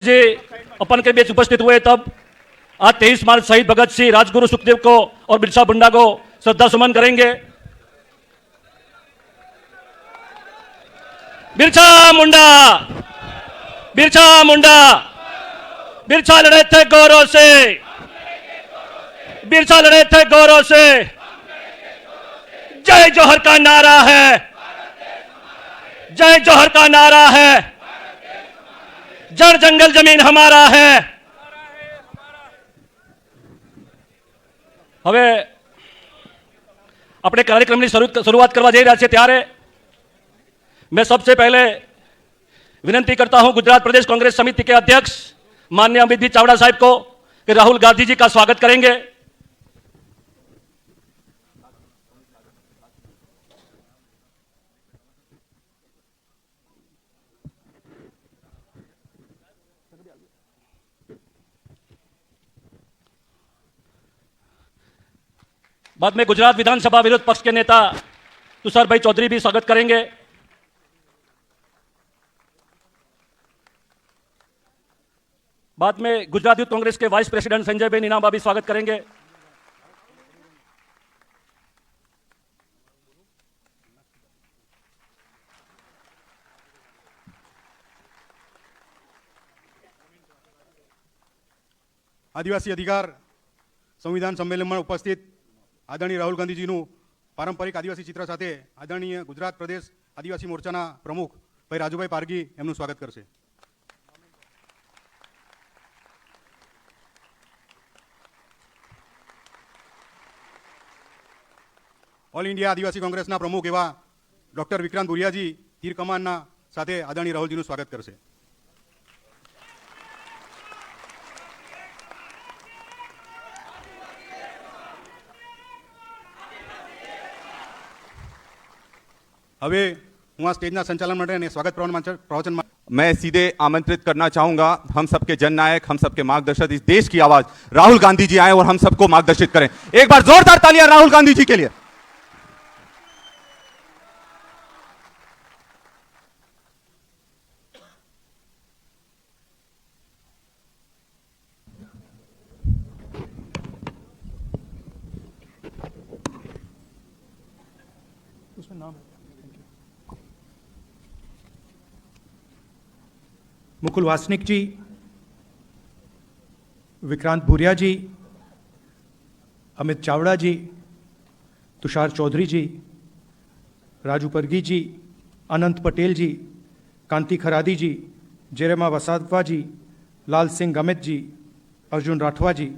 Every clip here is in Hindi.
जी अपन के बीच उपस्थित हुए तब आज 23 मार्च शहीद भगत सिंह, राजगुरु सुखदेव को और बिरसा मुंडा को श्रद्धा सुमन करेंगे। बिरसा मुंडा, बिरसा मुंडा, बिरसा लड़े थे गौरव से, बिरसा लड़े थे गौरव से, जय जौहर का नारा है, जय जौहर का नारा है, जड़ जंगल जमीन हमारा है। હવે આપણે કાર્યક્રમની શરૂઆત કરવા જઈ રહ્યા છીએ ત્યારે मैं सबसे पहले विनती करता हूं गुजरात प्रदेश कांग्रेस समिति के अध्यक्ष माननीय अमित जी चावड़ा साहब को कि राहुल गांधी जी का स्वागत करेंगे। बाद में गुजरात विधानसभा विरोध पक्ष के नेता तुषार भाई चौधरी भी स्वागत करेंगे। बाद में गुजरात यूथ कांग्रेस के वाइस प्रेसिडेंट संजय भाई नीनामा भी स्वागत करेंगे। आदिवासी अधिकार संविधान सम्मेलन में उपस्थित आदरणीय राहुल गांधी जी पारंपरिक आदिवासी चित्र साथे आदरणीय गुजरात प्रदेश आदिवासी मोर्चाना प्रमुख भाई राजूभाई पारगी एमનું स्वागत करशे। ऑल इंडिया आदिवासी कांग्रेसना प्रमुख एवं डॉक्टर विक्रांत भुरियाजी तीर कमानना साथे आदरणीय राहुलजीનું स्वागत करशे। હવે હું આ સ્ટેજના સંચાલન માટે અને સ્વાગત પ્રવચન मैं सीधे आमंत्रित करना चाहूंगा हम सबके जननायक, हम सबके मार्गदर्शक, इस देश की आवाज राहुल गांधी जी आए और हम सबको मार्गदर्शित करें। एक बार जोरदार तालियां राहुल गांधी जी के लिए। उसमें नाम मुकुल वासनिक जी, विक्रांत भूरिया जी, अमित चावड़ा जी, तुषार चौधरी जी, राजू परगी जी, अनंत पटेल जी, कांति खरादी जी, जेरेमा वसावा जी, लाल सिंह गमित जी, अर्जुन राठवा जी,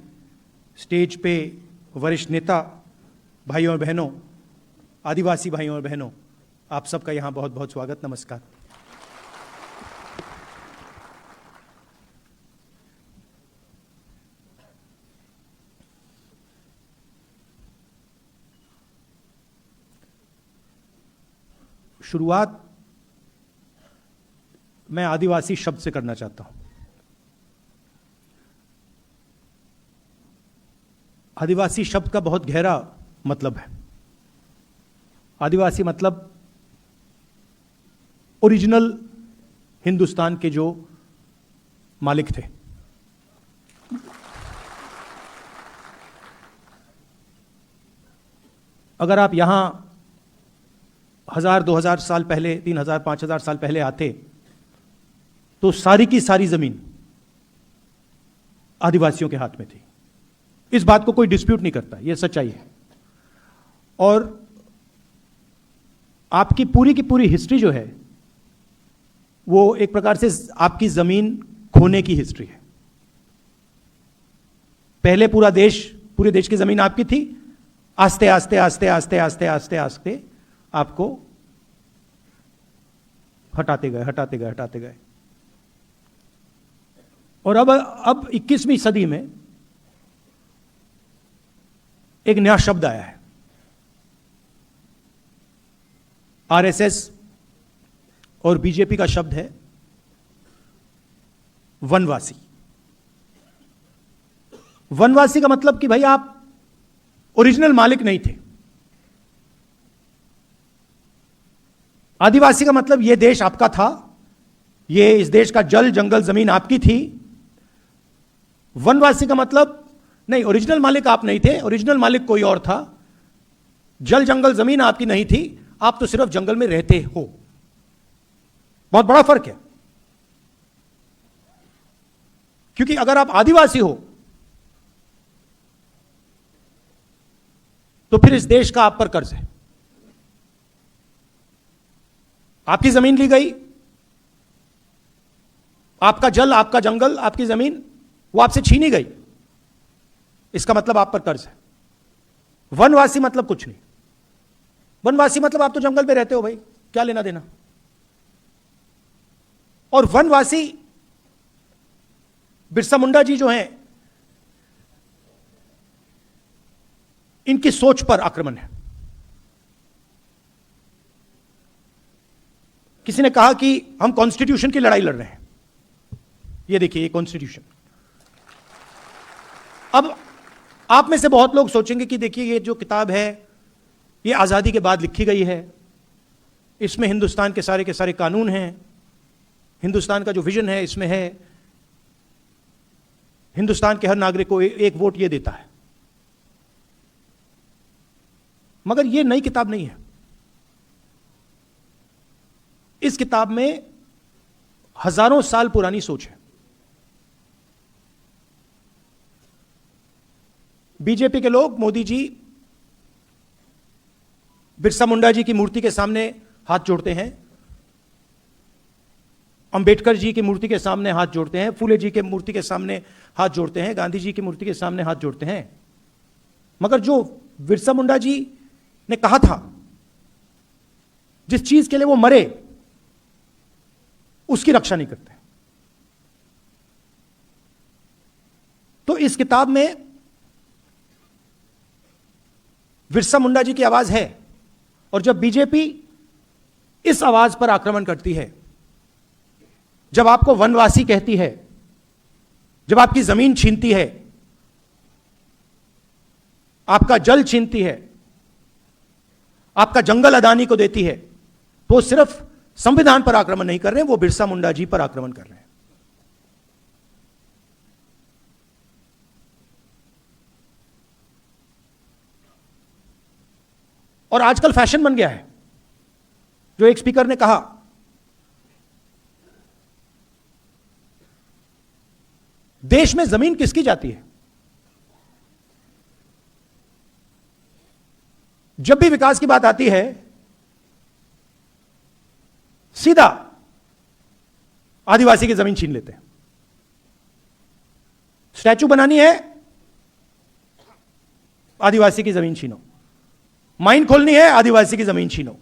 स्टेज पे वरिष्ठ नेता, भाइयों और बहनों, आदिवासी भाइयों और बहनों, आप सबका यहाँ बहुत बहुत स्वागत, नमस्कार। शुरुआत मैं आदिवासी शब्द से करना चाहता हूं। आदिवासी शब्द का बहुत गहरा मतलब है। आदिवासी मतलब ओरिजिनल हिंदुस्तान के जो मालिक थे। अगर आप यहां 1000-2000 साल पहले, 3000-5000 साल पहले आते तो सारी की सारी जमीन आदिवासियों के हाथ में थी। इस बात को कोई डिस्प्यूट नहीं करता, यह सच्चाई है। और आपकी पूरी की पूरी हिस्ट्री जो है वो एक प्रकार से आपकी जमीन खोने की हिस्ट्री है। पहले पूरे देश की जमीन आपकी थी, आस्ते आस्ते आस्ते आस्ते आस्ते आस्ते आस्ते आपको हटाते गए। और अब 21वीं सदी में एक नया शब्द आया है। आरएसएस और बीजेपी का शब्द है वनवासी। वनवासी का मतलब कि भाई आप ओरिजिनल मालिक नहीं थे। आदिवासी का मतलब यह देश आपका था, ये इस देश का जल जंगल जमीन आपकी थी, वनवासी का मतलब नहीं, ओरिजिनल मालिक आप नहीं थे, ओरिजिनल मालिक कोई और था। जल जंगल जमीन आपकी नहीं थी, आप तो सिर्फ जंगल में रहते हो। बहुत बड़ा फर्क है। क्योंकि अगर आप आदिवासी हो तो फिर इस देश का आप पर कर्ज है। आपकी जमीन ली गई, आपका जल, आपका जंगल, आपकी जमीन वो आपसे छीनी गई, इसका मतलब आप पर कर्ज है। वनवासी मतलब कुछ नहीं। वनवासी मतलब आप तो जंगल में रहते हो भाई, क्या लेना देना। और वनवासी बिरसा मुंडा जी जो हैं, इनकी सोच पर आक्रमण है। किसी ने कहा कि हम कॉन्स्टिट्यूशन की लड़ाई लड़ रहे हैं। ये देखिए, ये कॉन्स्टिट्यूशन। अब आप में से बहुत लोग सोचेंगे कि देखिए, ये जो किताब है ये आजादी के बाद लिखी गई है, इसमें हिंदुस्तान के सारे कानून हैं, हिंदुस्तान का जो विजन है इसमें है, हिंदुस्तान के हर नागरिक को एक वोट ये देता है। मगर ये नई किताब नहीं है। इस किताब में हजारों साल पुरानी सोच है। बीजेपी के लोग, मोदी जी बिरसा मुंडा जी की मूर्ति के सामने हाथ जोड़ते हैं, अंबेडकर जी की मूर्ति के सामने हाथ जोड़ते हैं, फूले जी की मूर्ति के सामने हाथ जोड़ते हैं, गांधी जी की मूर्ति के सामने हाथ जोड़ते हैं। मगर जो बिरसा मुंडा जी ने कहा था, जिस चीज के लिए वो मरे, उसकी रक्षा नहीं करते। तो इस किताब में बिरसा मुंडा जी की आवाज है। और जब बीजेपी इस आवाज पर आक्रमण करती है, जब आपको वनवासी कहती है, जब आपकी जमीन छीनती है, आपका जल छीनती है, आपका जंगल अदानी को देती है, तो वो सिर्फ संविधान पर आक्रमण नहीं कर रहे हैं, वो बिरसा मुंडा जी पर आक्रमण कर रहे हैं। और आजकल फैशन बन गया है, जो एक स्पीकर ने कहा, देश में जमीन किसकी जाती है? जब भी विकास की बात आती है, सीधा आदिवासी की जमीन छीन लेते हैं। स्टैचू बनानी है, आदिवासी की जमीन छीनो। माइन खोलनी है, आदिवासी की जमीन छीनो,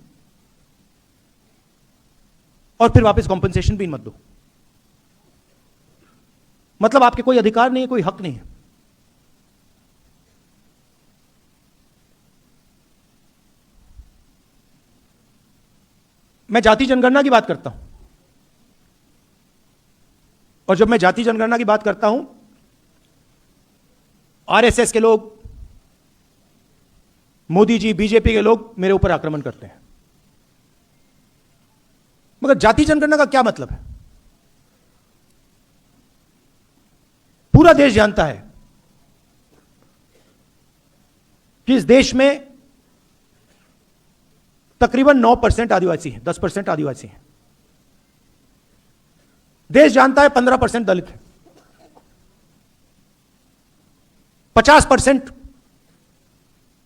और फिर वापस कॉम्पनसेशन भी मत दो। मतलब आपके कोई अधिकार नहीं है, कोई हक नहीं है। मैं जाति जनगणना की बात करता हूं, और जब मैं जाति जनगणना की बात करता हूं, आरएसएस के लोग, मोदी जी, बीजेपी के लोग मेरे ऊपर आक्रमण करते हैं। मगर जाति जनगणना का क्या मतलब है? पूरा देश जानता है कि इस देश में तकरीबन 9% आदिवासी हैं, 10% आदिवासी हैं। देश जानता है 15% दलित है, 50%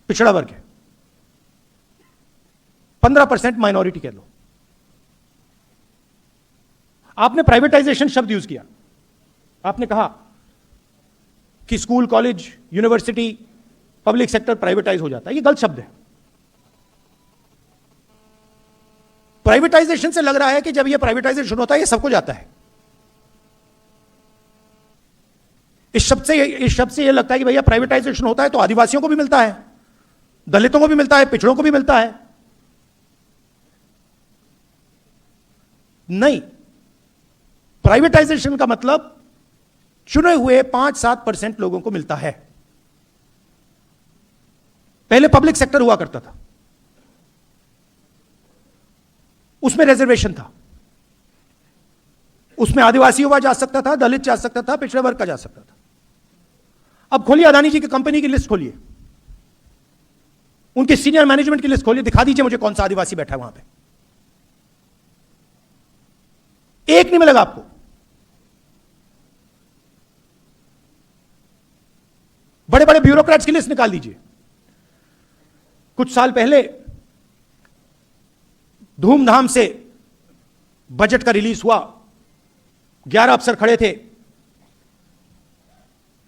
पिछड़ा वर्ग है, 15% माइनॉरिटी कह लो। आपने प्राइवेटाइजेशन शब्द यूज किया। आपने कहा कि school, college, university, public sector privatise हो जाता है। यह गलत शब्द है। प्राइवेटाइजेशन से लग रहा है कि जब यह प्राइवेटाइजेशन होता है, यह सबको जाता है। इस शब्द से यह लगता है कि भैया प्राइवेटाइजेशन होता है तो आदिवासियों को भी मिलता है, दलितों को भी मिलता है, पिछड़ों को भी मिलता है। नहीं, प्राइवेटाइजेशन का मतलब चुने हुए 5-7% लोगों को मिलता है। पहले पब्लिक सेक्टर हुआ करता था, उसमें रिजर्वेशन था, उसमें आदिवासी युवा जा सकता था, दलित जा सकता था, पिछड़े वर्ग का जा सकता था। अब खोलिए अदानी जी की कंपनी की लिस्ट खोलिए, उनके सीनियर मैनेजमेंट की लिस्ट खोलिए, दिखा दीजिए मुझे कौन सा आदिवासी बैठा है वहां पे। एक नहीं मिलेगा आपको। बड़े बड़े ब्यूरोक्रेट्स की लिस्ट निकाल दीजिए। कुछ साल पहले धूमधाम से बजट का रिलीज हुआ, 11 अफसर खड़े थे,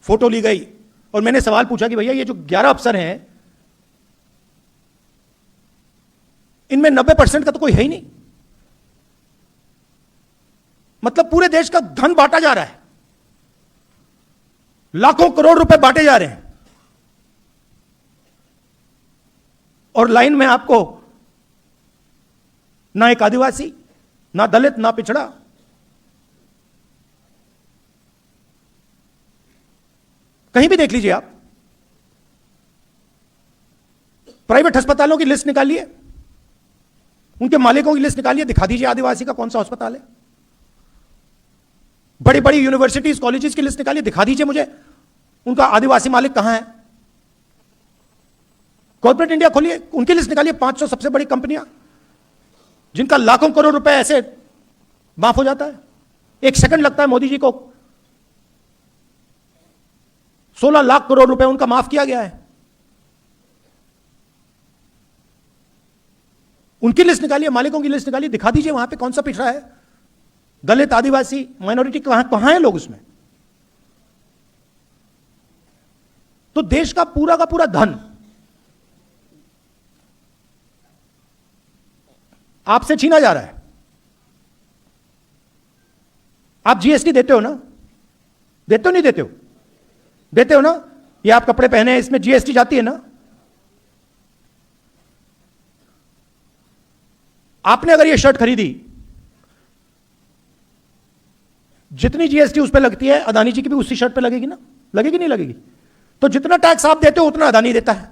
फोटो ली गई और मैंने सवाल पूछा कि भैया ये जो 11 अफसर हैं इनमें 90% का तो कोई है ही नहीं, मतलब पूरे देश का धन बांटा जा रहा है, लाखों करोड़ रुपए बांटे जा रहे हैं और लाइन में आपको ना एक आदिवासी, ना दलित, ना पिछड़ा। कहीं भी देख लीजिए आप, प्राइवेट अस्पतालों की लिस्ट निकालिए, उनके मालिकों की लिस्ट निकालिए, दिखा दीजिए आदिवासी का कौन सा अस्पताल है। बड़ी बड़ी यूनिवर्सिटीज कॉलेजेस की लिस्ट निकालिए, दिखा दीजिए मुझे उनका आदिवासी मालिक कहां है। कॉर्पोरेट इंडिया खोलिए, उनकी लिस्ट निकालिए, 500 सबसे बड़ी कंपनियां जिनका लाखों करोड़ रुपए ऐसे माफ हो जाता है। एक सेकंड लगता है मोदी जी को 16 लाख करोड़ रुपए उनका माफ किया गया है। उनकी लिस्ट निकालिए, मालिकों की लिस्ट निकालिए, दिखा दीजिए वहां पे कौन सा पिछड़ा है, दलित, आदिवासी, माइनॉरिटी, कहां है लोग उसमें। तो देश का पूरा धन आपसे छीना जा रहा है। आप जीएसटी देते हो ना, देते हो नहीं देते हो, देते हो ना। ये आप कपड़े पहने हैं, इसमें जीएसटी जाती है ना। आपने अगर ये शर्ट खरीदी, जितनी जीएसटी उस पर लगती है अदानी जी की भी उसी शर्ट पे लगेगी ना, लगेगी नहीं लगेगी। तो जितना टैक्स आप देते हो उतना अदानी देता है।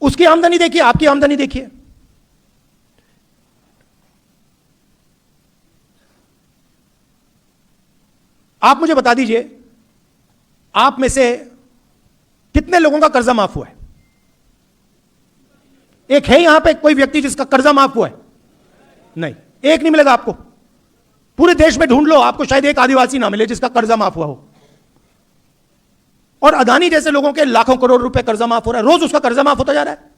उसकी आमदनी देखिए, आपकी आमदनी देखिए। आप मुझे बता दीजिए, आप में से कितने लोगों का कर्जा माफ हुआ है? एक है यहां पे कोई व्यक्ति जिसका कर्जा माफ हुआ है? नहीं, एक नहीं मिलेगा आपको। पूरे देश में ढूंढ लो, आपको शायद एक आदिवासी ना मिले जिसका कर्जा माफ हुआ हो। और अदानी जैसे लोगों के लाखों करोड़ रुपए कर्जा माफ हो रहा है, रोज उसका कर्जा माफ होता जा रहा है।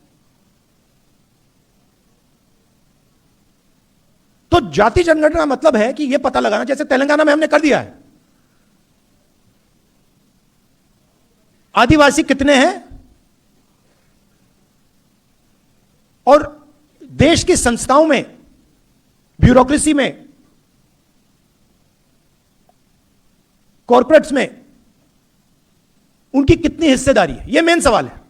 तो जाति जनगणना मतलब है कि यह पता लगाना, जैसे तेलंगाना में हमने कर दिया है, आदिवासी कितने हैं और देश की संस्थाओं में, ब्यूरोक्रेसी में, कॉर्पोरेट्स में उनकी कितनी हिस्सेदारी है, यह मेन सवाल है।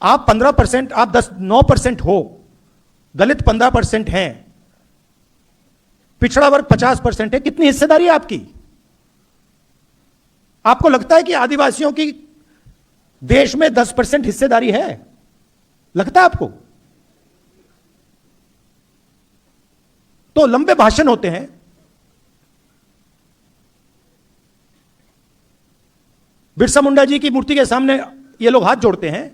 आप 15%, आप 9% हो, दलित 15% हैं, पिछड़ा वर्ग 50% है, कितनी हिस्सेदारी है आपकी? आपको लगता है कि आदिवासियों की देश में 10% हिस्सेदारी है? लगता है आपको? तो लंबे भाषण होते हैं, बिरसा मुंडा जी की मूर्ति के सामने ये लोग हाथ जोड़ते हैं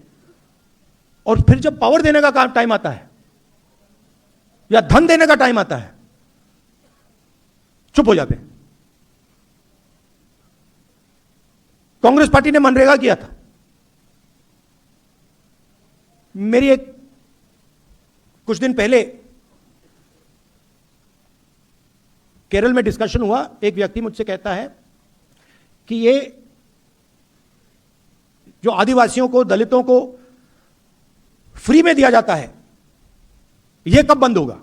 और फिर जब पावर देने का टाइम आता है या धन देने का टाइम आता है, चुप हो जाते हैं। कांग्रेस पार्टी ने मनरेगा किया था। मेरी एक कुछ दिन पहले केरल में डिस्कशन हुआ, एक व्यक्ति मुझसे कहता है कि ये जो आदिवासियों को, दलितों को फ्री में दिया जाता है, यह कब बंद होगा?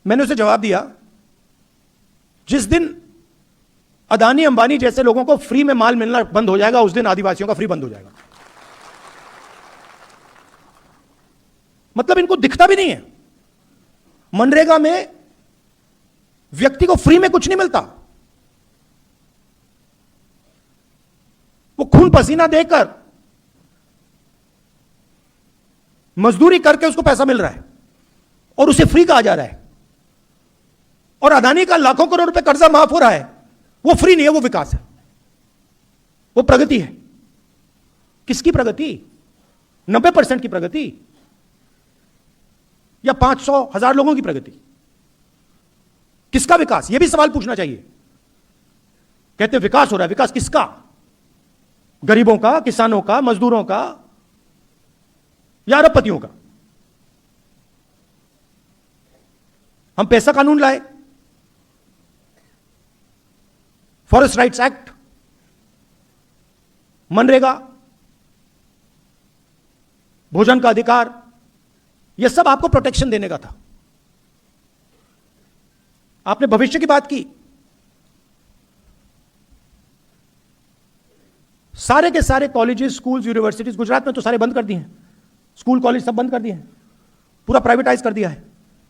मैंने उसे जवाब दिया, जिस दिन अदानी अंबानी जैसे लोगों को फ्री में माल मिलना बंद हो जाएगा, उस दिन आदिवासियों का फ्री बंद हो जाएगा। मतलब इनको दिखता भी नहीं है। मनरेगा में व्यक्ति को फ्री में कुछ नहीं मिलता। वो खून पसीना देकर मजदूरी करके उसको पैसा मिल रहा है और उसे फ्री कहा जा रहा है। और अदानी का लाखों करोड़ रुपए कर्जा माफ हो रहा है, वो फ्री नहीं है, वो विकास है, वो प्रगति है। किसकी प्रगति? 90% की प्रगति या 500,000 लोगों की प्रगति? किसका विकास? यह भी सवाल पूछना चाहिए। कहते हैं विकास हो रहा है, विकास किसका? गरीबों का, किसानों का, मजदूरों का या अरबपतियों का? हम पैसा कानून लाए, फॉरेस्ट राइट्स एक्ट, मनरेगा, भोजन का अधिकार, यह सब आपको प्रोटेक्शन देने का था। आपने भविष्य की बात की। सारे के सारे कॉलेजेस, स्कूल्स, यूनिवर्सिटीज गुजरात में तो सारे बंद कर दिए हैं, स्कूल कॉलेज सब बंद कर दिए हैं, पूरा प्राइवेटाइज कर दिया है।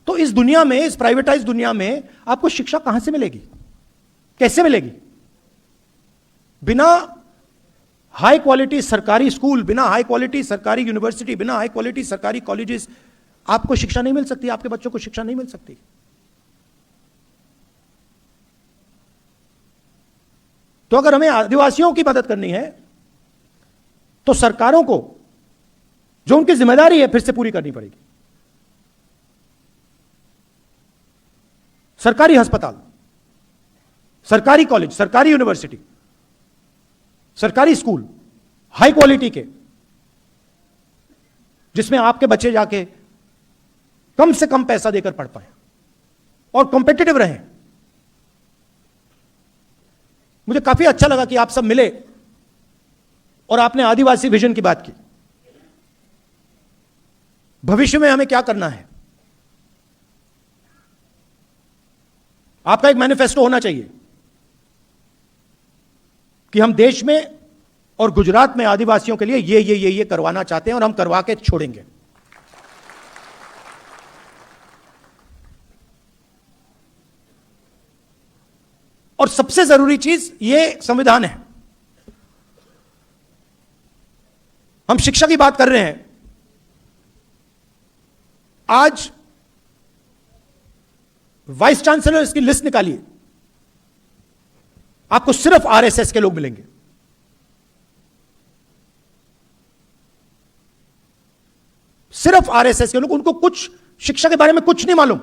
तो इस दुनिया में, इस प्राइवेटाइज दुनिया में आपको शिक्षा कहां से मिलेगी, कैसे मिलेगी? बिना हाई क्वालिटी सरकारी स्कूल, बिना हाई क्वालिटी सरकारी यूनिवर्सिटी, बिना हाई क्वालिटी सरकारी कॉलेजेस आपको शिक्षा नहीं मिल सकती, आपके बच्चों को शिक्षा नहीं मिल सकती। तो अगर हमें आदिवासियों की मदद करनी है तो सरकारों को जो उनकी जिम्मेदारी है फिर से पूरी करनी पड़ेगी। सरकारी अस्पताल, सरकारी कॉलेज, सरकारी यूनिवर्सिटी, सरकारी स्कूल हाई क्वालिटी के, जिसमें आपके बच्चे जाके कम से कम पैसा देकर पढ़ पाए और कॉम्पिटिटिव रहें। मुझे काफी अच्छा लगा कि आप सब मिले और आपने आदिवासी विजन की बात की। भविष्य में हमें क्या करना है, आपका एक मैनिफेस्टो होना चाहिए कि हम देश में और गुजरात में आदिवासियों के लिए ये करवाना चाहते हैं और हम करवा के छोड़ेंगे। और सबसे जरूरी चीज ये संविधान है। हम शिक्षा की बात कर रहे हैं, आज वाइस चांसलर की लिस्ट निकालिए, आपको सिर्फ आरएसएस के लोग मिलेंगे। सिर्फ आरएसएस के लोग, उनको कुछ शिक्षा के बारे में कुछ नहीं मालूम,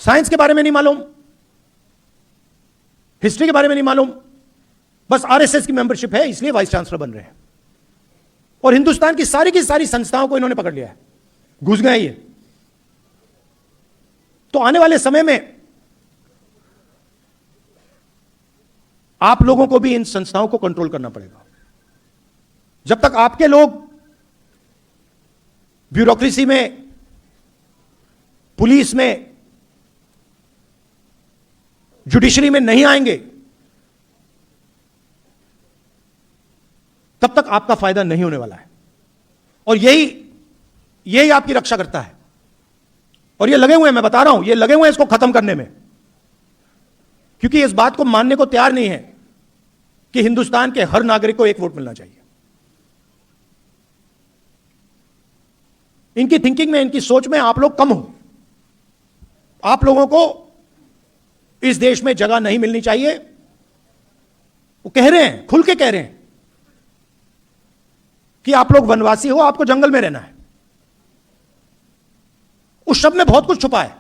साइंस के बारे में नहीं मालूम, हिस्ट्री के बारे में नहीं मालूम, बस आरएसएस की मेंबरशिप है इसलिए वाइस चांसलर बन रहे हैं। और हिंदुस्तान की सारी संस्थाओं को इन्होंने पकड़ लिया है, घुस गए ये। तो आने वाले समय में आप लोगों को भी इन संस्थाओं को कंट्रोल करना पड़ेगा। जब तक आपके लोग ब्यूरोक्रेसी में, पुलिस में, जुडिशरी में नहीं आएंगे, तब तक आपका फायदा नहीं होने वाला है। और यही आपकी रक्षा करता है। और ये लगे हुए हैं, मैं बता रहा हूं, ये लगे हुए हैं इसको खत्म करने में, क्योंकि इस बात को मानने को तैयार नहीं है कि हिंदुस्तान के हर नागरिक को एक वोट मिलना चाहिए। इनकी थिंकिंग में, इनकी सोच में आप लोग कम हो। आप लोगों को इस देश में जगह नहीं मिलनी चाहिए। वो कह रहे हैं, खुल के कह रहे हैं कि आप लोग वनवासी हो, आपको जंगल में रहना है। उस शब्द में बहुत कुछ छुपा है।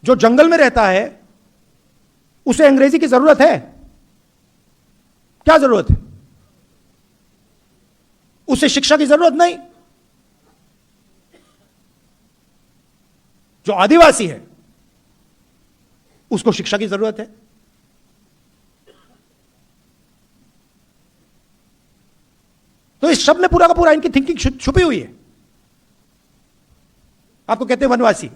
जो जंगल में रहता है उसे अंग्रेजी की जरूरत है? क्या जरूरत है? उसे शिक्षा की जरूरत नहीं। जो आदिवासी है उसको शिक्षा की जरूरत है। तो इस शब्द में पूरा का पूरा इनकी थिंकिंग छुपी हुई है। आपको कहते हैं वनवासी।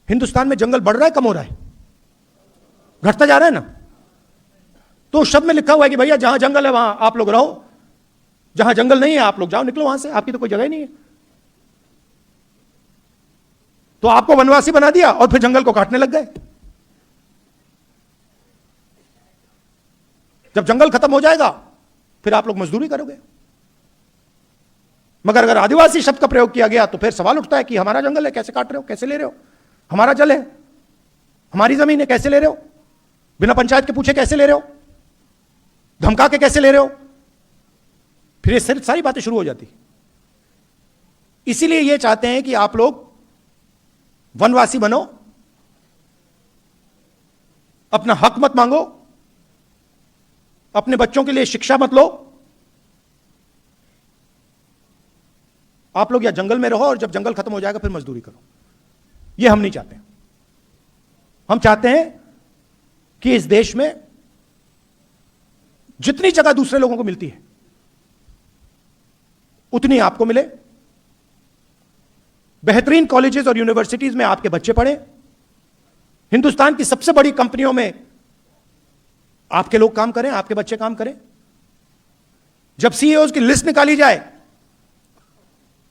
हिंदुस्तान में जंगल बढ़ रहा है, कम हो रहा है? घटता जा रहा है ना। तो उस शब्द में लिखा हुआ है कि भैया जहां जंगल है वहां आप लोग रहो, जहां जंगल नहीं है आप लोग जाओ, निकलो वहां से, आपकी तो कोई जगह ही नहीं है। तो आपको वनवासी बना दिया और फिर जंगल को काटने लग गए। जब जंगल खत्म हो जाएगा फिर आप लोग मजदूरी करोगे। मगर अगर आदिवासी शब्द का प्रयोग किया गया तो फिर सवाल उठता है कि हमारा जंगल है, कैसे काट रहे हो, कैसे ले रहे हो, हमारा जल है, हमारी जमीन है, कैसे ले रहे हो, बिना पंचायत के पूछे कैसे ले रहे हो, धमका के कैसे ले रहे हो, फिर ये सारी बातें शुरू हो जाती। इसीलिए ये चाहते हैं कि आप लोग वनवासी बनो, अपना हक मत मांगो, अपने बच्चों के लिए शिक्षा मत लो, आप लोग या जंगल में रहो और जब जंगल खत्म हो जाएगा फिर मजदूरी करो। यह हम नहीं चाहते। हम चाहते हैं कि इस देश में जितनी जगह दूसरे लोगों को मिलती है उतनी आपको मिले, बेहतरीन कॉलेजेस और यूनिवर्सिटीज में आपके बच्चे पढ़े, हिंदुस्तान की सबसे बड़ी कंपनियों में आपके लोग काम करें, आपके बच्चे काम करें। जब सीईओज की लिस्ट निकाली जाए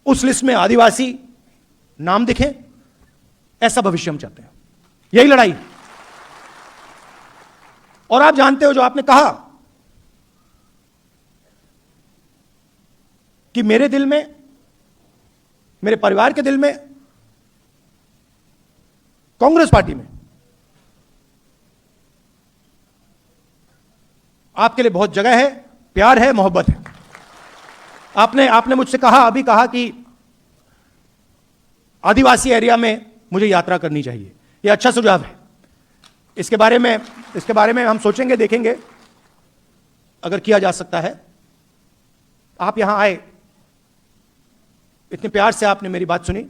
उस लिस्ट में आदिवासी नाम दिखे, ऐसा भविष्य हम चाहते हैं। यही लड़ाई है। और आप जानते हो जो आपने कहा कि मेरे दिल में, मेरे परिवार के दिल में, कांग्रेस पार्टी में आपके लिए बहुत जगह है, प्यार है, मोहब्बत है। आपने मुझसे अभी कहा कि आदिवासी एरिया में मुझे यात्रा करनी चाहिए। यह अच्छा सुझाव है। इसके बारे में हम सोचेंगे, देखेंगे अगर किया जा सकता है। आप यहां आए, इतने प्यार से आपने मेरी बात सुनी।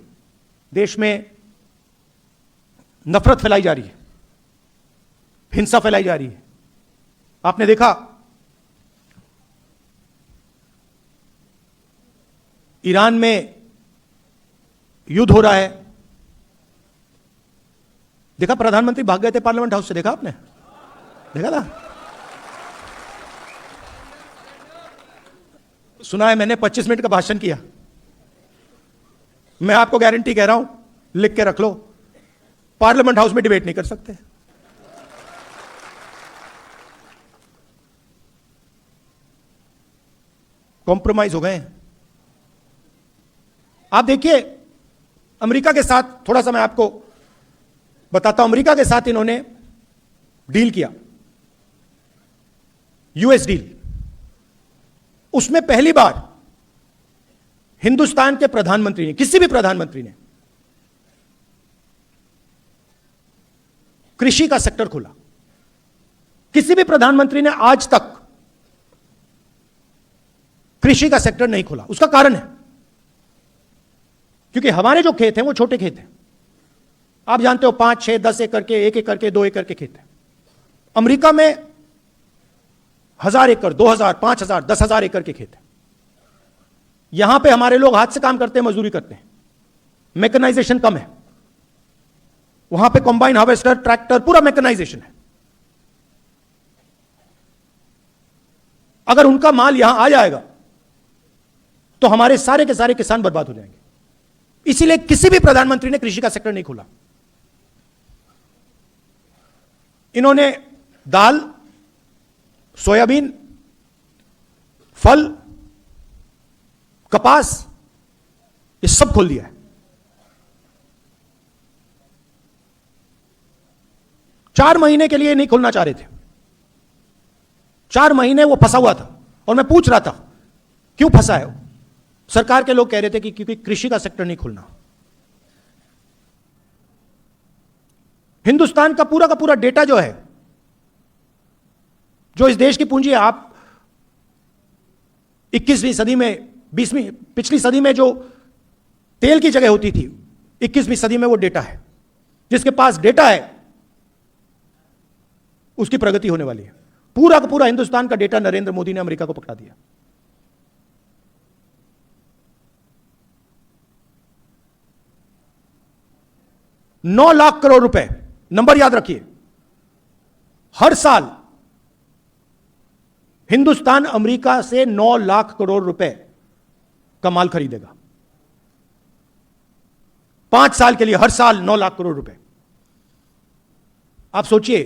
देश में नफरत फैलाई जा रही है, हिंसा फैलाई जा रही है। आपने देखा ईरान में युद्ध हो रहा है, देखा प्रधानमंत्री भाग गए थे पार्लियामेंट हाउस से, देखा आपने, देखा था? सुना है मैंने 25 मिनट का भाषण किया। मैं आपको गारंटी कह रहा हूं, लिख के रख लो, पार्लियामेंट हाउस में डिबेट नहीं कर सकते। कॉम्प्रोमाइज हो गए हैं। आप देखिए अमेरिका के साथ, थोड़ा सा मैं आपको बताता हूं, अमेरिका के साथ इन्होंने डील किया, यूएस डील। उसमें पहली बार हिंदुस्तान के प्रधानमंत्री ने, किसी भी प्रधानमंत्री ने, कृषि का सेक्टर खोला। किसी भी प्रधानमंत्री ने आज तक कृषि का सेक्टर नहीं खोला। उसका कारण है क्योंकि हमारे जो खेत हैं वो छोटे खेत हैं। आप जानते हो 5, 6, 10 एकड़ के, 1 एकड़ के, 2 एकड़ के खेत हैं। अमेरिका में 1000 एकड़, 2000, 5000, 10,000 एकड़ के खेत हैं। यहां पे हमारे लोग हाथ से काम करते हैं, मजदूरी करते हैं, मैकेनाइजेशन कम है। वहां पे कंबाइन हार्वेस्टर, ट्रैक्टर, पूरा मैकेनाइजेशन है। अगर उनका माल यहां आ जाएगा तो हमारे सारे के सारे किसान बर्बाद हो जाएंगे। इसीलिए किसी भी प्रधानमंत्री ने कृषि का सेक्टर नहीं खोला। इन्होंने दाल, सोयाबीन, फल, कपास, ये सब खोल दिया है। चार महीने के लिए नहीं खोलना चाह रहे थे। 4 महीने वो फंसा हुआ था और मैं पूछ रहा था क्यों फंसा है वो? सरकार के लोग कह रहे थे कि क्योंकि कृषि का सेक्टर नहीं खोलना। हिंदुस्तान का पूरा डेटा जो है, जो इस देश की पूंजी है, आप 21वीं सदी में, 20वीं, पिछली सदी में जो तेल की जगह होती थी, 21वीं सदी में वो डेटा है। जिसके पास डेटा है उसकी प्रगति होने वाली है। पूरा का पूरा हिंदुस्तान का डेटा नरेंद्र मोदी ने अमेरिका को पकड़ा दिया। $9 लाख करोड़ रुपए, नंबर याद रखिए, हर साल हिंदुस्तान अमेरिका से 9 लाख करोड़ रुपए का माल खरीदेगा। 5 साल के लिए हर साल 9 लाख करोड़ रुपए। आप सोचिए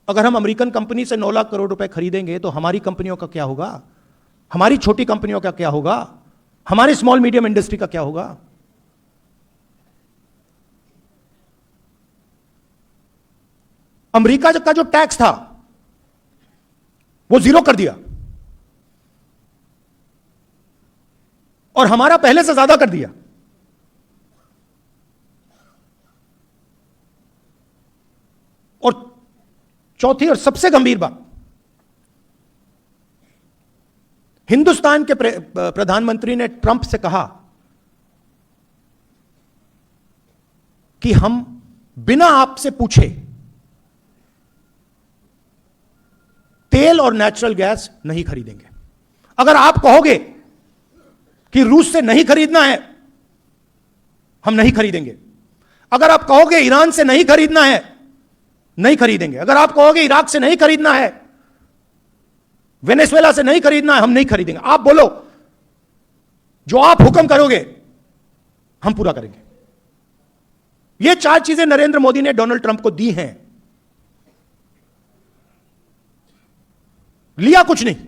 अगर हम अमेरिकन कंपनी से 9 लाख करोड़ रुपए खरीदेंगे तो हमारी कंपनियों का क्या होगा? हमारी छोटी कंपनियों का क्या होगा? हमारी स्मॉल मीडियम इंडस्ट्री का क्या होगा? अमेरिका का जो टैक्स था वो 0 कर दिया और हमारा पहले से ज्यादा कर दिया। और चौथी और सबसे गंभीर बात, हिंदुस्तान के प्रधानमंत्री ने ट्रंप से कहा कि हम बिना आपसे पूछे तेल और नेचुरल गैस नहीं खरीदेंगे। अगर आप कहोगे कि रूस से नहीं खरीदना है, हम नहीं खरीदेंगे। अगर आप कहोगे ईरान से नहीं खरीदना है, नहीं खरीदेंगे। अगर आप कहोगे इराक से नहीं खरीदना है, वेनेजुएला से नहीं खरीदना है, हम नहीं खरीदेंगे। आप बोलो, जो आप हुक्म करोगे हम पूरा करेंगे। ये 4 चीजें नरेंद्र मोदी ने डोनाल्ड ट्रंप को दी हैं। लिया कुछ नहीं।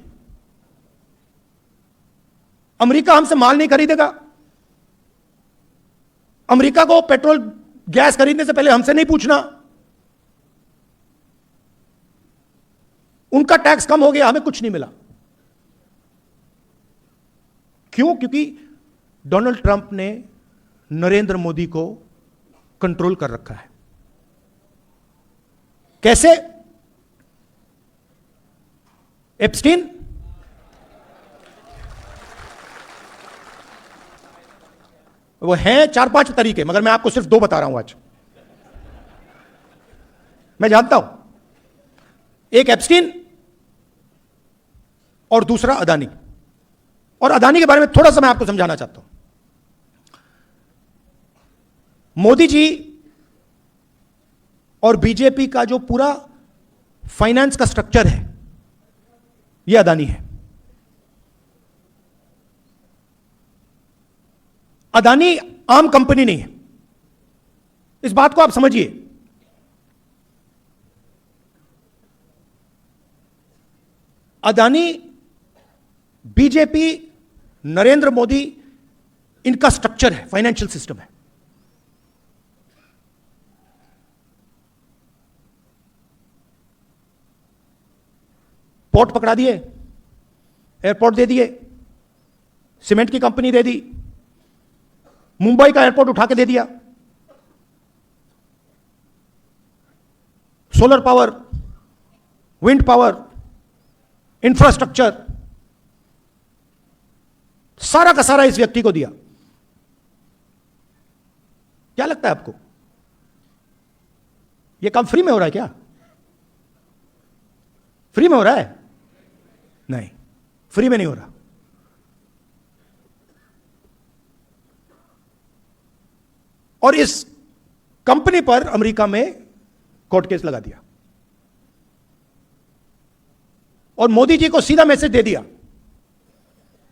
अमेरिका हमसे माल नहीं खरीदेगा। अमेरिका को पेट्रोल गैस खरीदने से पहले हमसे नहीं पूछना। उनका टैक्स कम हो गया, हमें कुछ नहीं मिला। क्यों? क्योंकि डोनाल्ड ट्रंप ने नरेंद्र मोदी को कंट्रोल कर रखा है। कैसे? एप्स्टीन वो हैं 4-5 तरीके, मगर मैं आपको सिर्फ 2 बता रहा हूं आज। मैं जानता हूं, एक एप्स्टीन और दूसरा अदानी। और अदानी के बारे में थोड़ा सा मैं आपको समझाना चाहता हूं। मोदी जी और बीजेपी का जो पूरा फाइनेंस का स्ट्रक्चर है, यह अदानी है। अदानी आम कंपनी नहीं है, इस बात को आप समझिए। अदानी, बीजेपी, नरेंद्र मोदी, इनका स्ट्रक्चर है, फाइनेंशियल सिस्टम है। पोर्ट पकड़ा दिए, एयरपोर्ट दे दिए, सीमेंट की कंपनी दे दी, मुंबई का एयरपोर्ट उठा के दे दिया, solar power, wind power, infrastructure, सारा का सारा इस व्यक्ति को दिया। क्या लगता है आपको, यह काम फ्री में हो रहा है क्या? फ्री में हो रहा है? नहीं, फ्री में नहीं हो रहा। और इस कंपनी पर अमेरिका में कोर्ट केस लगा दिया और मोदी जी को सीधा मैसेज दे दिया।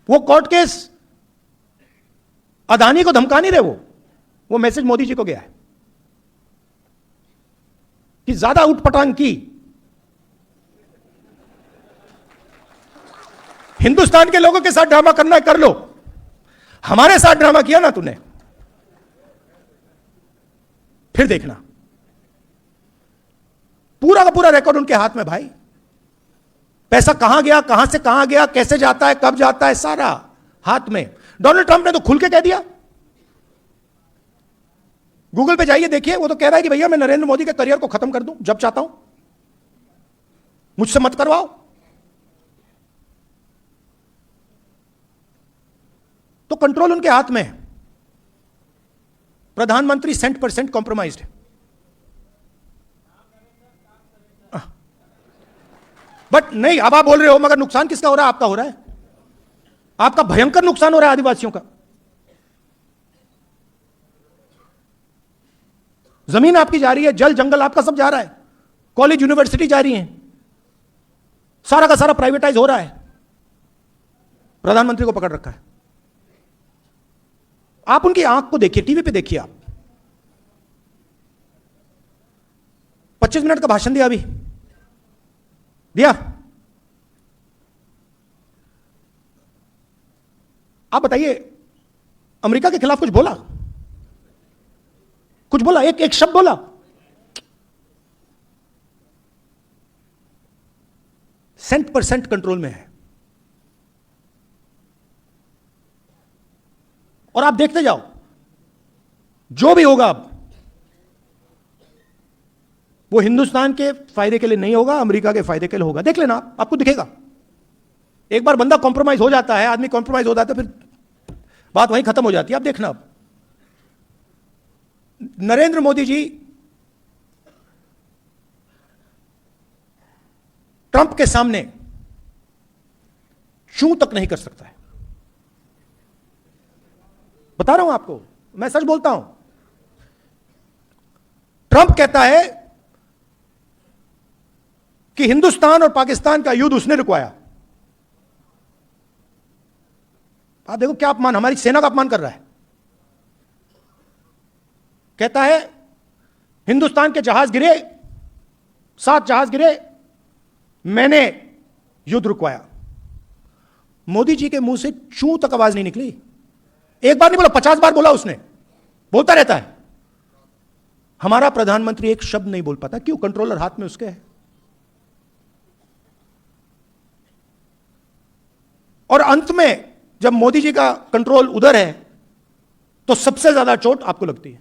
वो कोर्ट केस अदानी को धमका नहीं रहे, वो मैसेज मोदी जी को गया है कि ज्यादा उठपटांग की, हिंदुस्तान के लोगों के साथ ड्रामा करना है कर लो, हमारे साथ ड्रामा किया ना तूने, फिर देखना। पूरा का पूरा रिकॉर्ड उनके हाथ में भाई। पैसा कहां गया, कहां से कहां गया, कैसे जाता है, कब जाता है, सारा हाथ में। डोनाल्ड ट्रंप ने तो खुल के कह दिया, गूगल पे जाइए देखिए, वो तो कह रहा है कि भैया मैं नरेंद्र मोदी के करियर को खत्म कर दूं जब चाहता हूं, मुझसे मत करवाओ। तो कंट्रोल उनके हाथ में है। प्रधानमंत्री 100% कॉम्प्रोमाइज्ड है। बट नहीं, अब आप बोल रहे हो मगर नुकसान किसका हो रहा है? आपका हो रहा है। आपका भयंकर नुकसान हो रहा है आदिवासियों का। जमीन आपकी जा रही है, जल जंगल आपका सब जा रहा है, कॉलेज यूनिवर्सिटी जा रही है, सारा का सारा प्राइवेटाइज हो रहा है। प्रधानमंत्री को पकड़ रखा है। आप उनकी आंख को देखिए, टीवी पे देखिए आप। 25 मिनट का भाषण दिया अभी, दिया? आप बताइए, अमेरिका के खिलाफ कुछ बोला? कुछ बोला? एक शब्द बोला? %% कंट्रोल में है। और आप देखते जाओ, जो भी होगा अब वो हिंदुस्तान के फायदे के लिए नहीं होगा, अमेरिका के फायदे के लिए होगा। देख लेना, आपको दिखेगा। एक बार बंदा कॉम्प्रोमाइज हो जाता है, आदमी कॉम्प्रोमाइज हो जाता है, फिर बात वहीं खत्म हो जाती है। आप देखना, अब नरेंद्र मोदी जी ट्रंप के सामने चूं तक नहीं कर सकता है। बता रहा हूं आपको, मैं सच बोलता हूं। ट्रंप कहता है कि हिंदुस्तान और पाकिस्तान का युद्ध उसने रुकवाया। आप देखो क्या अपमान, हमारी सेना का अपमान कर रहा है। कहता है हिंदुस्तान के जहाज गिरे, 7 जहाज गिरे, मैंने युद्ध रुकवाया। मोदी जी के मुंह से चूं तक आवाज नहीं निकली। एक बार नहीं बोला, 50 बार बोला उसने, बोलता रहता है। हमारा प्रधानमंत्री एक शब्द नहीं बोल पाता। क्यों? कंट्रोलर हाथ में उसके है। और अंत में जब मोदी जी का कंट्रोल उधर है तो सबसे ज्यादा चोट आपको लगती है,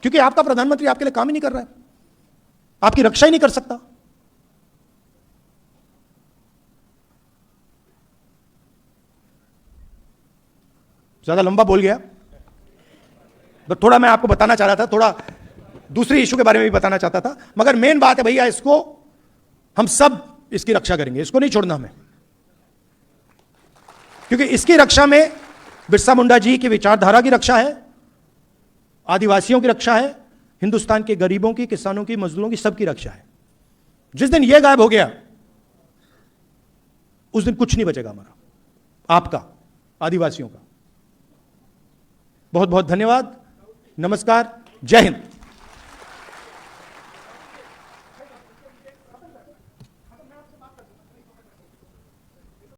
क्योंकि आपका प्रधानमंत्री आपके लिए काम ही नहीं कर रहा है, आपकी रक्षा ही नहीं कर सकता। ज्यादा लंबा बोल गया, तो थोड़ा मैं आपको बताना चाह रहा था, थोड़ा दूसरी इशू के बारे में भी बताना चाहता था। मगर मेन बात है भैया, इसको हम सब इसकी रक्षा करेंगे, इसको नहीं छोड़ना हमें, क्योंकि इसकी रक्षा में बिरसा मुंडा जी की विचारधारा की रक्षा है, आदिवासियों की रक्षा है, हिंदुस्तान के गरीबों की, किसानों की, मजदूरों की, सबकी रक्षा है। जिस दिन यह गायब हो गया उस दिन कुछ नहीं बचेगा हमारा, आपका, आदिवासियों का। बहुत बहुत धन्यवाद, नमस्कार, जय हिंद।